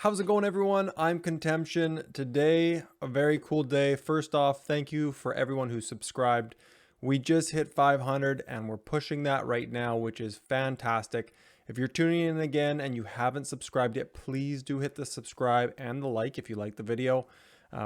How's it going, everyone? I'm Contemption. Today, a very cool day. First off, thank you for everyone who subscribed. We just hit 500 and we're pushing that right now, which is fantastic. If you're tuning in again and you haven't subscribed yet, please do hit the subscribe and the like if you like the video.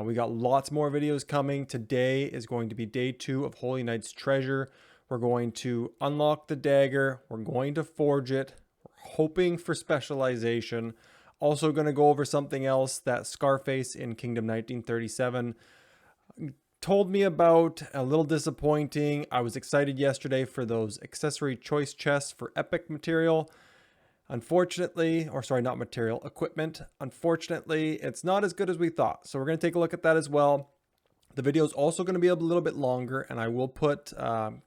We got lots more videos coming. Today is going to be day 2 of Holy Knight's Treasure. We're going to unlock the dagger. We're going to forge it. We're hoping for specialization. Also going to go over something else that Scarface in Kingdom 1937 told me about. A little disappointing. I was excited yesterday for those accessory choice chests for epic material. Unfortunately, or sorry, not material, equipment. Unfortunately, it's not as good as we thought. So we're going to take a look at that as well. The video is also going to be a little bit longer, and I will put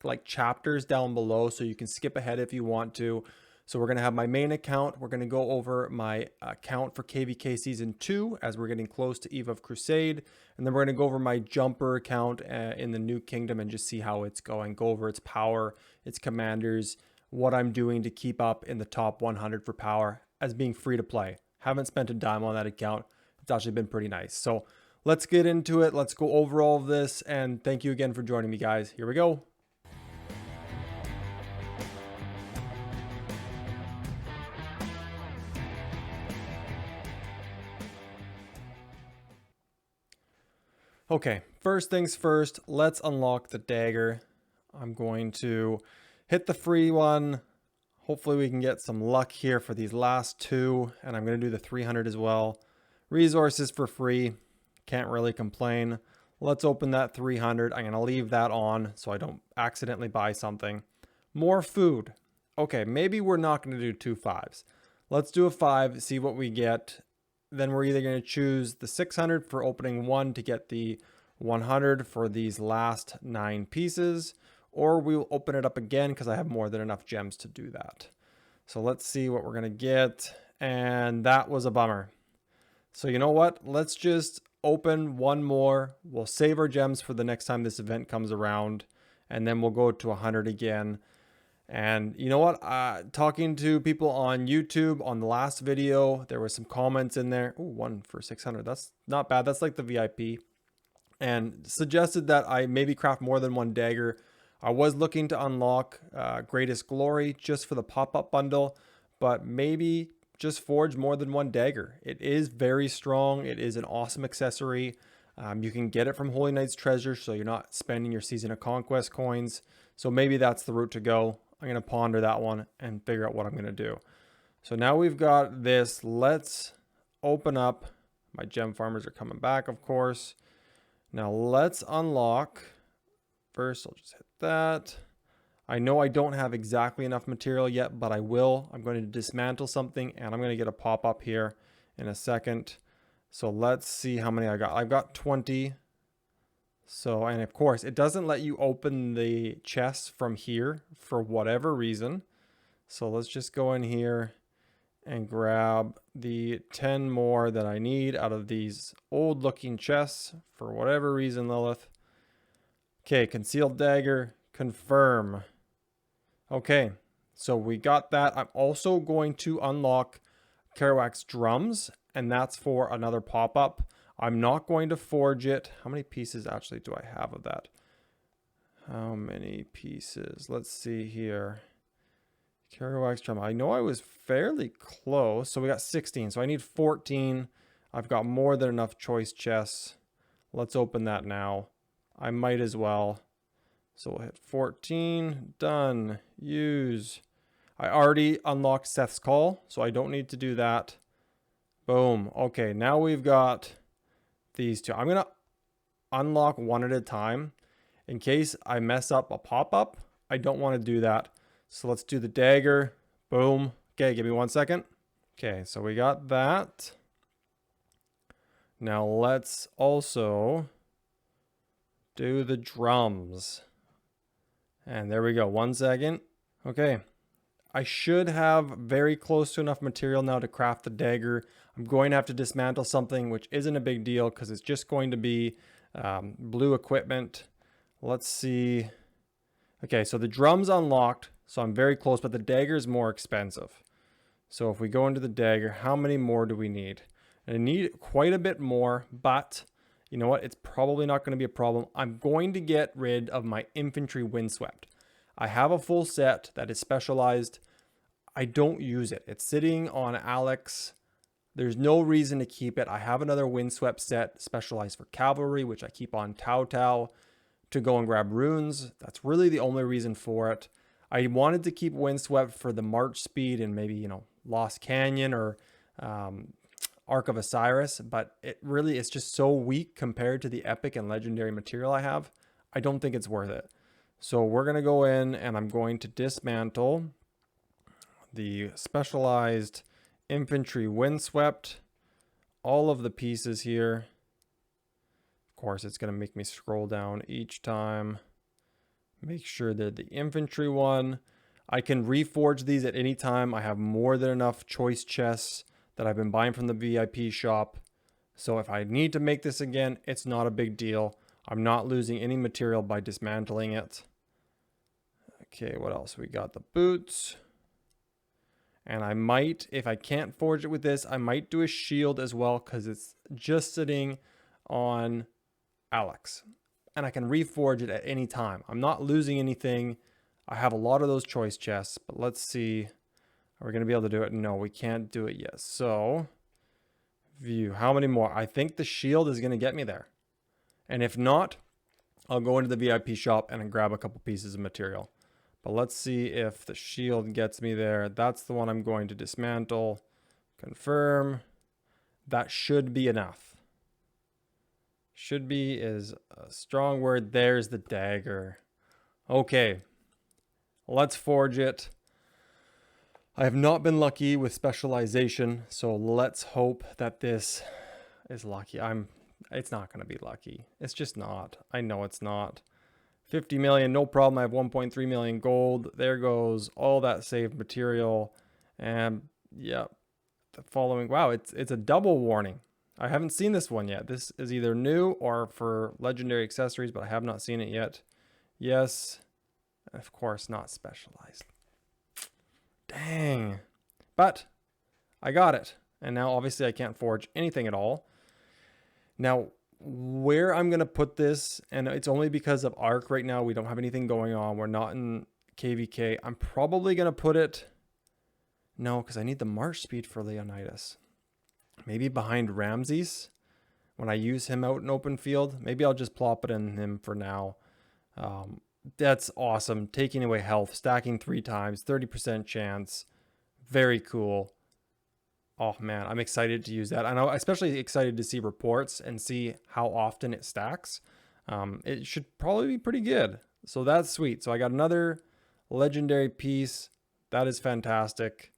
like chapters down below so you can skip ahead if you want to. So we're going to have my main account. We're going to go over my account for KvK Season 2 as we're getting close to Eve of Crusade. And then we're going to go over my jumper account in the New Kingdom and just see how it's going. Go over its power, its commanders, what I'm doing to keep up in the top 100 for power as being free to play. Haven't spent a dime on that account. It's actually been pretty nice. So let's get into it. Let's go over all of this. And thank you again for joining me, guys. Here we go. Okay, first things first, let's unlock the dagger. I'm going to hit the free one. Hopefully we can get some luck here for these last two, and I'm going to do the 300 as well. Resources for free, can't really complain. Let's open that 300. I'm going to leave that on so I don't accidentally buy something. More food. Okay, maybe we're not going to do 2 5s. Let's do a 5, see what we get. Then we're either going to choose the 600 for opening 1 to get the 100 for these last 9 pieces, or we'll open it up again because I have more than enough gems to do that. So let's see what we're going to get, and that was a bummer. So you know what? Let's just open one more. We'll save our gems for the next time this event comes around, and then we'll go to 100 again. And you know what? Talking to people on YouTube on the last video, there was some comments in there. Ooh, 1 for 600. That's not bad. That's like the VIP. And suggested that I maybe craft more than one dagger. I was looking to unlock Greatest Glory just for the pop-up bundle, but maybe just forge more than one dagger. It is very strong. It is an awesome accessory. You can get it from Holy Knight's Treasure, so you're not spending your Season of Conquest coins. So maybe that's the route to go. I'm going to ponder that one and figure out what I'm going to do. So now we've got this. Let's open up. My gem farmers are coming back, of course. Now let's unlock. First, I'll just hit that. I know I don't have exactly enough material yet, but I will. I'm going to dismantle something, and I'm going to get a pop-up here in a second. So let's see how many I got. I've got 20. So, and of course, it doesn't let you open the chests from here for whatever reason. So let's just go in here and grab the 10 more that I need out of these old looking chests for whatever reason, Lilith. Okay, Concealed Dagger, confirm. Okay, so we got that. I'm also going to unlock KvK's drums, and that's for another pop-up. I'm not going to forge it. How many pieces actually do I have of that? How many pieces? Let's see here. KvK's drum. I know I was fairly close. So we got 16. So I need 14. I've got more than enough choice chests. Let's open that now. I might as well. So we'll hit 14. Done. Use. I already unlocked Seth's Call, so I don't need to do that. Boom. Okay, now we've got these two. I'm going to unlock one at a time in case I mess up a pop-up. I don't want to do that. So let's do the dagger. Boom. Okay, give me 1 second. Okay, so we got that. Now let's also do the drums. And there we go. 1 second. Okay. I should have very close to enough material now to craft the dagger. I'm going to have to dismantle something, which isn't a big deal because it's just going to be blue equipment. Let's see. Okay, so the drum's unlocked, so I'm very close, but the dagger is more expensive. So if we go into the dagger, how many more do we need? And I need quite a bit more, but you know what? It's probably not going to be a problem. I'm going to get rid of my infantry windswept. I have a full set that is specialized. I don't use it. It's sitting on Alex. There's no reason to keep it. I have another windswept set specialized for cavalry, which I keep on Tau to go and grab runes. That's really the only reason for it. I wanted to keep windswept for the march speed and maybe, you know, Lost Canyon or Ark of Osiris, but it really is just so weak compared to the epic and legendary material I have. I don't think it's worth it. So we're going to go in and I'm going to dismantle the specialized infantry windswept, all of the pieces here. Of course, it's going to make me scroll down each time. Make sure that the infantry one, I can reforge these at any time. I have more than enough choice chests that I've been buying from the VIP shop. So if I need to make this again, it's not a big deal. I'm not losing any material by dismantling it. Okay, what else? We got the boots. And I might, if I can't forge it with this, I might do a shield as well because it's just sitting on Alex. And I can reforge it at any time. I'm not losing anything. I have a lot of those choice chests, but let's see. Are we going to be able to do it? No, we can't do it yet. So, view. How many more? I think the shield is going to get me there. And if not, I'll go into the VIP shop and grab a couple pieces of material. But let's see if the shield gets me there. That's the one I'm going to dismantle. Confirm. That should be enough. Should be is a strong word. There's the dagger. Okay. Let's forge it. I have not been lucky with specialization, so let's hope that this is lucky. It's not going to be lucky. It's just not. I know it's not. 50 million, no problem. I have 1.3 million gold. There goes all that saved material. And yeah, the following, wow, it's a double warning. I haven't seen this one yet. This is either new or for legendary accessories, but I have not seen it yet. Yes, of course, not specialized. Dang. But I got it. And now obviously I can't forge anything at all. Now, where I'm going to put this, and it's only because of Ark right now, we don't have anything going on. We're not in KvK. I'm probably going to put it, no, because I need the march speed for Leonidas. Maybe behind Ramses when I use him out in open field. Maybe I'll just plop it in him for now. That's awesome. Taking away health, stacking 3 times, 30% chance. Very cool. Oh man, I'm excited to use that. I'm especially excited to see reports and see how often it stacks. It should probably be pretty good. So that's sweet. So I got another legendary piece. That is fantastic.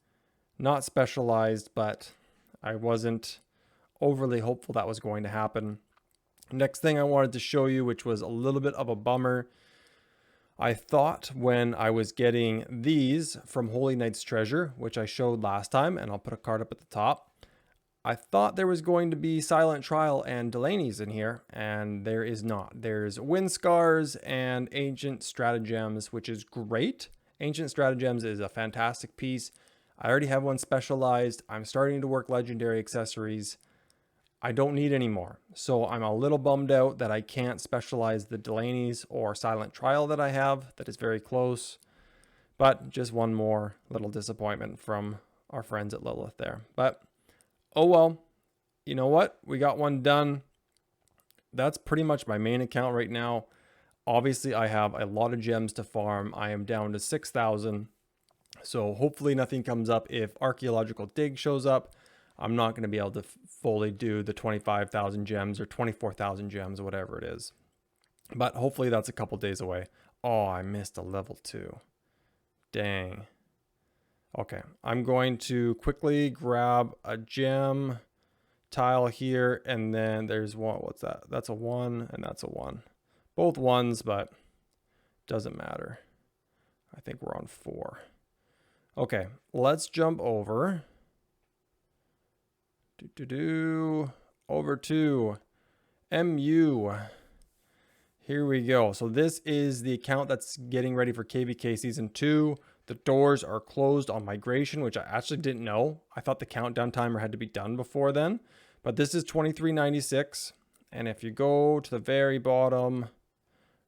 Not specialized, but I wasn't overly hopeful that was going to happen. Next thing I wanted to show you, which was a little bit of a bummer. I thought when I was getting these from Holy Knight's Treasure, which I showed last time, and I'll put a card up at the top, I thought there was going to be Silent Trial and Delaney's in here, and there is not. There's Wind Scars and Ancient Stratagems, which is great. Ancient Stratagems is a fantastic piece. I already have one specialized. I'm starting to work legendary accessories. I don't need any more. So I'm a little bummed out that I can't specialize the Delaney's or Silent Trial that I have. That is very close. But just one more little disappointment from our friends at Lilith there. But, oh well. You know what? We got one done. That's pretty much my main account right now. Obviously, I have a lot of gems to farm. I am down to 6,000. So hopefully nothing comes up. If Archaeological Dig shows up, I'm not going to be able to fully do the 25,000 gems or 24,000 gems, whatever it is. But hopefully that's a couple days away. Oh, I missed a level 2. Dang. Okay, I'm going to quickly grab a gem tile here, and then there's one. What's that? That's a 1, and that's a 1. Both 1s, but doesn't matter. I think we're on 4. Okay, let's jump over. Over to MU. Here we go. So this is the account that's getting ready for KvK Season 2. The doors are closed on migration, which I actually didn't know. I thought the countdown timer had to be done before then. But this is 2396. And if you go to the very bottom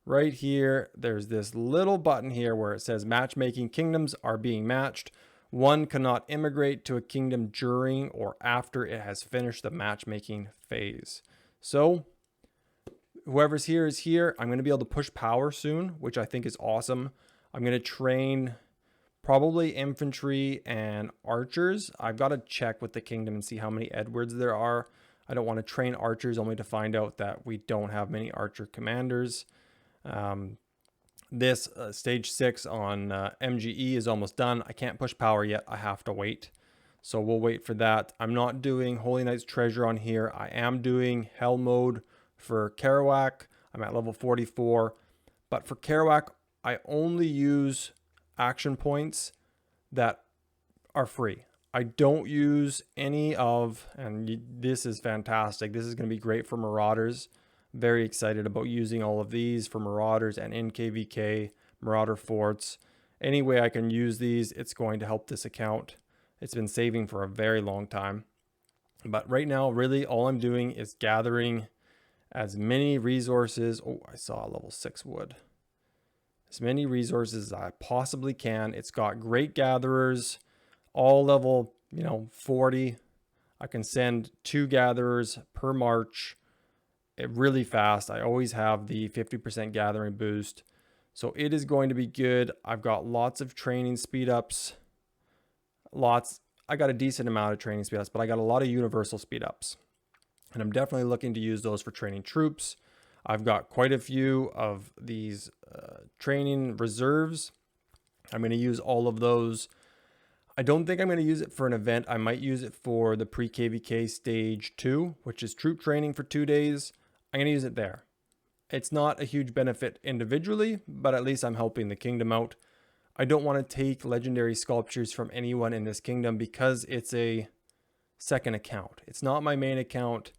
right here, there's this little button here where it says matchmaking kingdoms are being matched. One cannot immigrate to a kingdom during or after it has finished the matchmaking phase. So whoever's here is here. I'm going to be able to push power soon, which I think is awesome. I'm going to train probably infantry and archers. I've got to check with the kingdom and see how many Edwards there are. I don't want to train archers only to find out that we don't have many archer commanders. This stage 6 on MGE is almost done. I can't push power yet. I have to wait. So we'll wait for that. I'm not doing Holy Knight's Treasure on here. I am doing Hell mode for KvK. I'm at level 44. But for KvK, I only use action points that are free. I don't use any of, and this is fantastic. This is going to be great for Marauders. Very excited about using all of these for Marauders and in KvK, Marauder Forts. Any way I can use these, it's going to help this account. It's been saving for a very long time. But right now, really, all I'm doing is gathering as many resources. Oh, I saw a level 6 wood. As many resources as I possibly can. It's got great gatherers, all level, 40. I can send 2 gatherers per march. Really fast. I always have the 50% gathering boost. So it is going to be good. I've got lots of training speed ups. I got a decent amount of training speed ups, but I got a lot of universal speed ups. And I'm definitely looking to use those for training troops. I've got quite a few of these training reserves. I'm going to use all of those. I don't think I'm going to use it for an event. I might use it for the pre-KvK stage 2, which is troop training for 2 days. I'm going to use it there. It's not a huge benefit individually, but at least I'm helping the kingdom out. I don't want to take legendary sculptures from anyone in this kingdom because it's a second account. It's not my main account.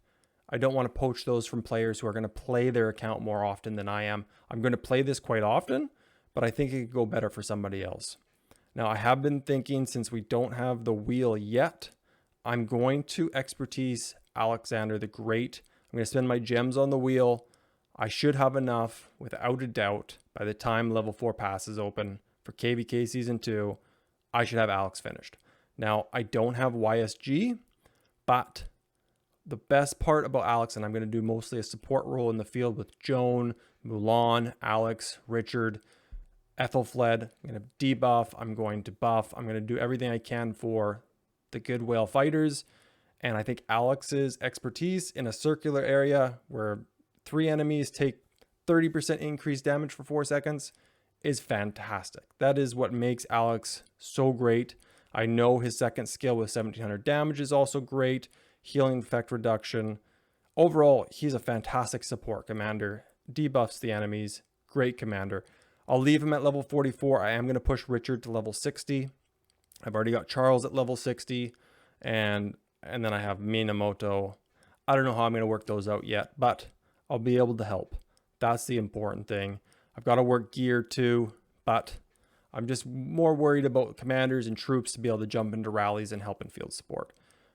I don't want to poach those from players who are going to play their account more often than I am. I'm going to play this quite often, but I think it could go better for somebody else. Now, I have been thinking, since we don't have the wheel yet, I'm going to expertise Alexander the Great. I'm going to spend my gems on the wheel. I should have enough, without a doubt, by the time level 4 passes open for KvK Season 2, I should have Alex finished. Now, I don't have YSG, but the best part about Alex, and I'm going to do mostly a support role in the field with Joan, Mulan, Alex, Richard, Ethelfled. I'm going to debuff. I'm going to buff. I'm going to do everything I can for the good whale fighters. And I think Alex's expertise in a circular area where 3 enemies take 30% increased damage for 4 seconds is fantastic. That is what makes Alex so great. I know his second skill with 1700 damage is also great. Healing effect reduction. Overall, he's a fantastic support commander. Debuffs the enemies. Great commander. I'll leave him at level 44. I am going to push Richard to level 60. I've already got Charles at level 60. And then I have Minamoto. I don't know how I'm going to work those out yet, but I'll be able to help. That's the important thing. I've got to work gear too, but I'm just more worried about commanders and troops to be able to jump into rallies and help in field support.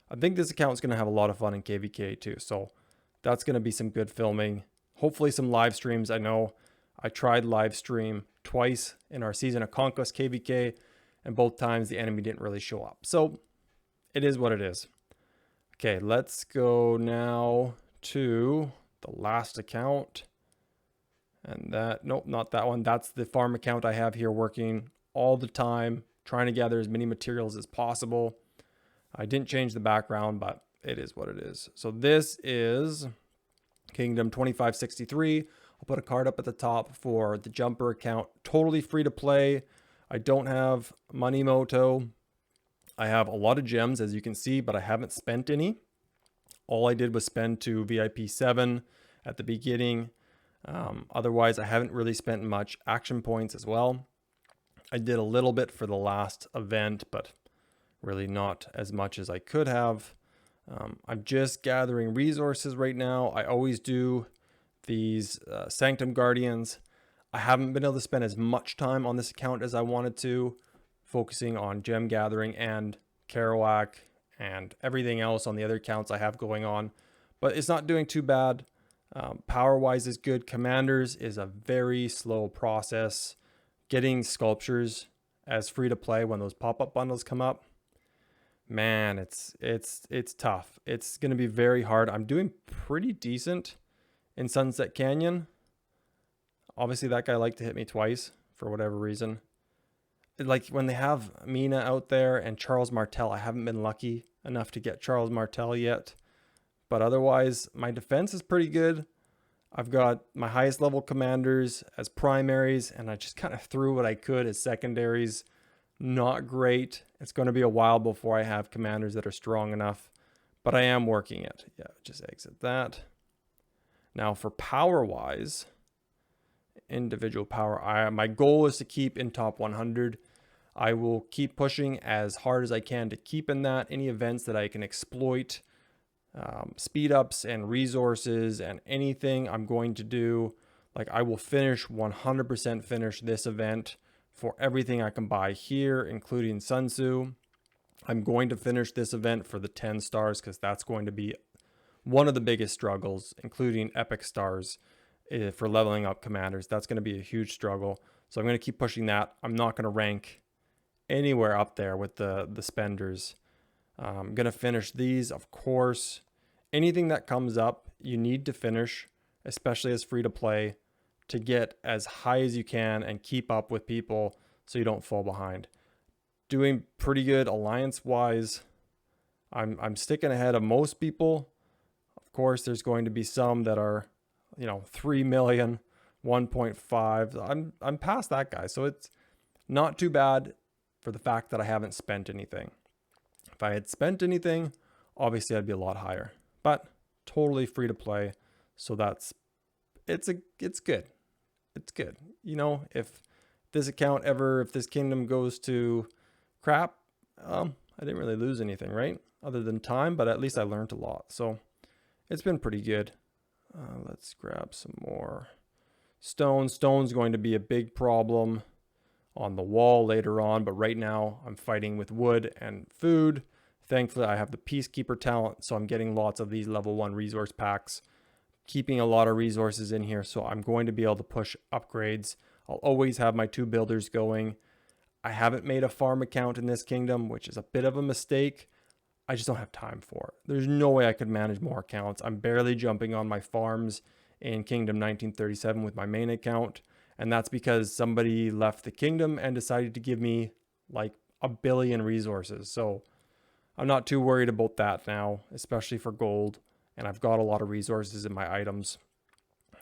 I think this account is going to have a lot of fun in KvK too, so that's going to be some good filming. Hopefully some live streams. I know I tried live stream twice in our Season of Conquest KvK, and both times the enemy didn't really show up. So it is what it is. Okay, let's go now to the last account. And that, nope, not that one. That's the farm account I have here working all the time, trying to gather as many materials as possible. I didn't change the background, but it is what it is. So this is Kingdom 2563. I'll put a card up at the top for the jumper account. Totally free to play. I don't have money moto. I have a lot of gems, as you can see, but I haven't spent any. All I did was spend to VIP 7 at the beginning. Otherwise, I haven't really spent much action points as well. I did a little bit for the last event, but really not as much as I could have. I'm just gathering resources right now. I always do these Sanctum Guardians. I haven't been able to spend as much time on this account as I wanted to, focusing on gem gathering and KvK and everything else on the other accounts I have going on. But it's not doing too bad. Power-wise is good. Commanders is a very slow process. Getting sculptures as free to play when those pop-up bundles come up, man, it's tough. It's going to be very hard. I'm doing pretty decent in Sunset Canyon. Obviously, that guy liked to hit me twice for whatever reason. Like when they have Mina out there and Charles Martel, I haven't been lucky enough to get Charles Martel yet. But otherwise, my defense is pretty good. I've got my highest level commanders as primaries, and I just kind of threw what I could as secondaries. Not great. It's going to be a while before I have commanders that are strong enough, but I am working it. Yeah, just exit that. Now for power-wise, individual power, my goal is to keep in top 100. I will keep pushing as hard as I can to keep in that. Any events that I can exploit, speed ups and resources and anything I'm going to do, like I will finish 100% finish this event for everything I can buy here, including Sun Tzu. I'm going to finish this event for the 10 stars because that's going to be one of the biggest struggles, including epic stars for leveling up commanders. That's going to be a huge struggle. So I'm going to keep pushing that. I'm not going to rank anywhere up there with the spenders. I'm going to finish these, of course. Anything that comes up, you need to finish, especially as free to play, to get as high as you can and keep up with people so you don't fall behind. Doing pretty good alliance-wise. I'm sticking ahead of most people. Of course, there's going to be some that are, 3 million, 1.5. I'm past that guy, so it's not too bad for the fact that I haven't spent anything. If I had spent anything, obviously I'd be a lot higher, but totally free to play. So it's good. It's good. If this account if this kingdom goes to crap, I didn't really lose anything, right? Other than time, but at least I learned a lot. So it's been pretty good. Let's grab some more stone. Stone's going to be a big problem on the wall later on, but right now I'm fighting with wood and food. Thankfully, I have the Peacekeeper talent, so I'm getting lots of these level 1 resource packs, keeping a lot of resources in here, so I'm going to be able to push upgrades. I'll always have my 2 builders going. I haven't made a farm account in this kingdom, which is a bit of a mistake. I just don't have time for it. There's no way I could manage more accounts. I'm barely jumping on my farms in Kingdom 1937 with my main account, and that's because somebody left the kingdom and decided to give me like 1 billion resources. So I'm not too worried about that now, especially for gold. And I've got a lot of resources in my items.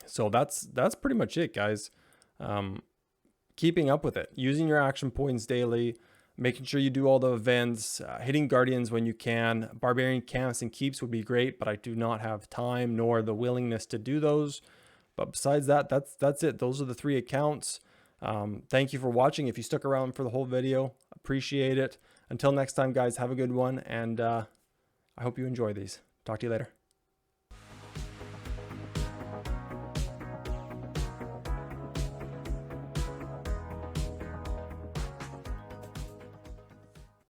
So that's pretty much it, guys. Keeping up with it, using your action points daily, making sure you do all the events, hitting guardians when you can. Barbarian camps and keeps would be great, but I do not have time nor the willingness to do those. But besides that, that's it. Those are the 3 accounts. Thank you for watching. If you stuck around for the whole video, appreciate it. Until next time, guys, have a good one. And I hope you enjoy these. Talk to you later.